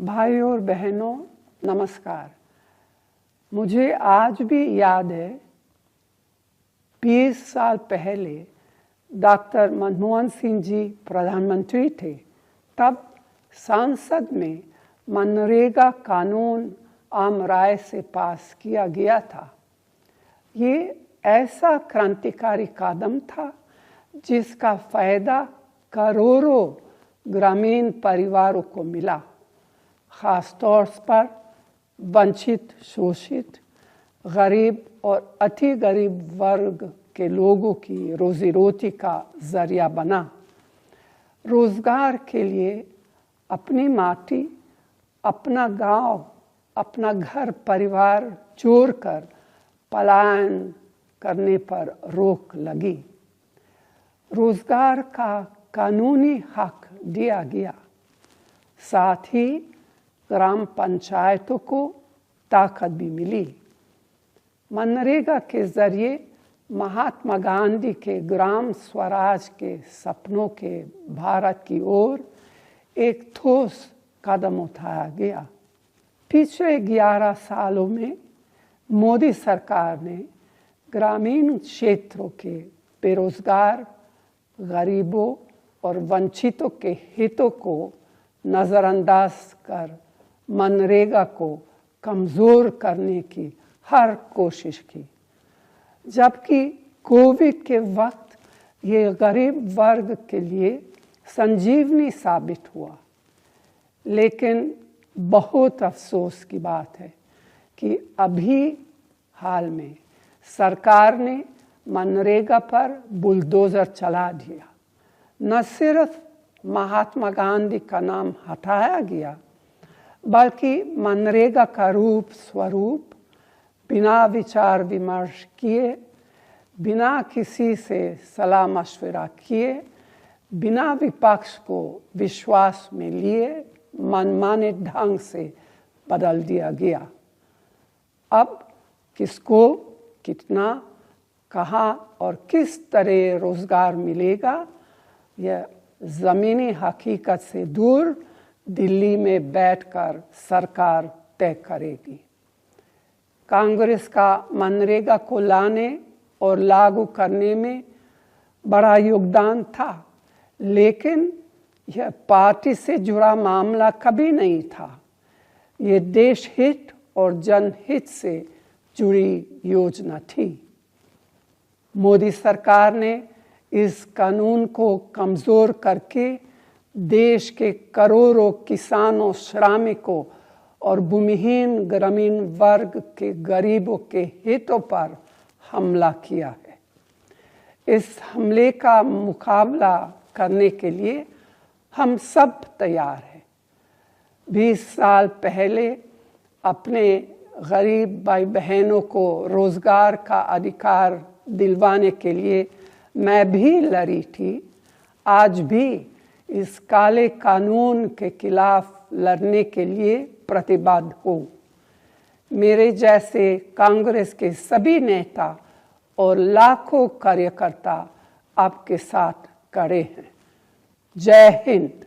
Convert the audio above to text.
भाइयों और बहनों नमस्कार। मुझे आज भी याद है 20 साल पहले डॉक्टर मनमोहन सिंह जी प्रधानमंत्री थे। तब संसद में मनरेगा कानून आम राय से पास किया गया था। ये ऐसा क्रांतिकारी कदम था जिसका फायदा करोड़ों ग्रामीण परिवारों को मिला, खास तौर पर वंचित, शोषित, गरीब और अति गरीब वर्ग के लोगों की रोजी रोटी का जरिया बना। रोजगार के लिए अपनी माटी, अपना गांव, अपना घर परिवार छोड़कर पलायन करने पर रोक लगी। रोजगार का कानूनी हक दिया गया। साथ ही ग्राम पंचायतों को ताकत भी मिली। मनरेगा के जरिए महात्मा गांधी के ग्राम स्वराज के सपनों के भारत की ओर एक ठोस कदम उठाया गया। पिछले 11 सालों में मोदी सरकार ने ग्रामीण क्षेत्रों के बेरोजगार, गरीबों और वंचितों के हितों को नज़रअंदाज कर मनरेगा को कमज़ोर करने की हर कोशिश की। जबकि कोविड के वक्त ये गरीब वर्ग के लिए संजीवनी साबित हुआ। लेकिन बहुत अफसोस की बात है कि अभी हाल में सरकार ने मनरेगा पर बुलडोजर चला दिया। न सिर्फ महात्मा गांधी का नाम हटाया गया, बल्कि मनरेगा का रूप स्वरूप बिना विचार विमर्श किए, बिना किसी से सलाह मशवरा किए, बिना विपक्ष को विश्वास में लिए मनमाने ढंग से बदल दिया गया। अब किसको कितना, कहाँ और किस तरह रोजगार मिलेगा, यह ज़मीनी हकीकत से दूर दिल्ली में बैठकर सरकार तय करेगी। कांग्रेस का मनरेगा को लाने और लागू करने में बड़ा योगदान था, लेकिन यह पार्टी से जुड़ा मामला कभी नहीं था। ये देश हित और जनहित से जुड़ी योजना थी। मोदी सरकार ने इस कानून को कमज़ोर करके देश के करोड़ों किसानों, श्रमिकों और भूमिहीन ग्रामीण वर्ग के गरीबों के हितों पर हमला किया है। इस हमले का मुकाबला करने के लिए हम सब तैयार हैं। 20 साल पहले अपने गरीब भाई बहनों को रोजगार का अधिकार दिलवाने के लिए मैं भी लड़ी थी। आज भी इस काले कानून के खिलाफ लड़ने के लिए प्रतिबद्ध हूँ। मेरे जैसे कांग्रेस के सभी नेता और लाखों कार्यकर्ता आपके साथ खड़े हैं। जय हिंद।